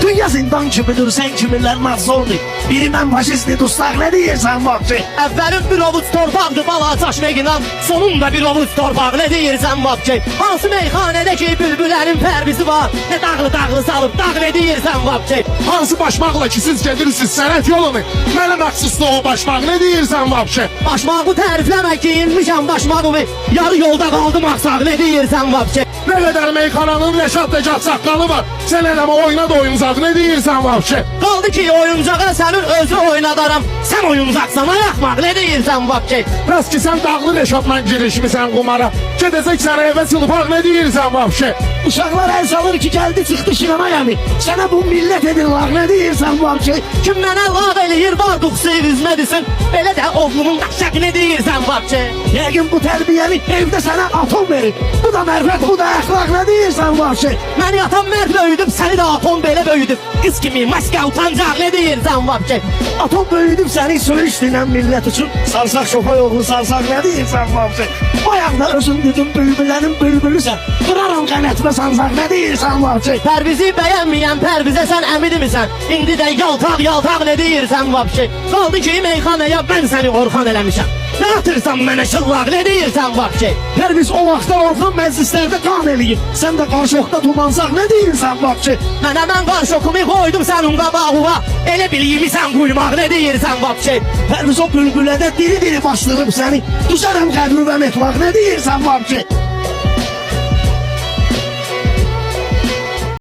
Dünya zindan kimidir, sen kiminler mahzundur. Biri mən faşisti tutsak ne deyirsən vapçı? Əvvəlin bir ovuc torpaqdır balacaş veginan, sonunda bir ovuc torpaq ne deyirsən vapçı? Hansı meyxanədəki bülbülərin pərvizi var, ne dağlı salıb dağ ne deyirsən vapçı? Hansı başmaqla ki siz gedirsiniz sənət yolunu? Mənə məxsusdur o başmaq, ne deyirsən vapşe? Başmağı tərifləmək giyinmişəm başmağı ve yarı yolda qaldım axsaq ne deyirsən vapçı? Ne kadar meyxananın Reşat Necat saqqalı var. Sen eləmə oyna da oyuncaq, ne deyirsən vapşe? Qaldı ki oyuncağa sənin özü oynadaram, sən oyuncaqsan ayaqmaq ne deyirsən vapçı? Bəs ki sən dağlı Reşatla girişmisən qumara. Gedəcək sənə evə sılpaq, ne deyirsən vapşe? Uşaqlar el salır ki geldi çıktı şinema yani. Sana bu millet edirlər ne deyirsən vapçı? Kim mənə lağ eləyir var duxsu üzmədisin, belə də oğlumun daşak ne deyirsən vapçı? Yəqin bu tərbiyəni evdə sənə atom verir. Bu da mərvət, bu da əxlaq ne deyirsən vapçı? Məni atan mərd böyüdüb, səni də atom belə böyüdüb. Qız kimi maska utancaq ne deyirsən vapçı? Atom böyüdüb səni söyüş dinən millət üçün. Sarsaq şopay oğlu sarsaq ne deyirsən vapçı? Bayaqda özün dedim bülbülərin bülbülüsən. Qıraram qənətimə sansaq ne deyirsən vapçı? Pərvizi bəyənməyən pərvizə sən əmidimisən? İndi də yaltaq ne deyirsən vapçı? Qaldı ki meyxanaya mən səni orxan eləmişəm. Ne atırsan mənə şıllaq ne deyirsən vapçı? Pərviz o vaxtda orxan məclislərdə qan eləyir. Sən də qarşılıqda tumansaq ne deyirsən vapçı? Mənə mən qarşokumu qoydum sənin qabağına. Elə biliyimisən quymaq ne deyirsən vapçı? Pərviz o bülbülədə diri-diri bastırıb səni. Düşərəm qəbri və metlaq ne deyirsən vapçı?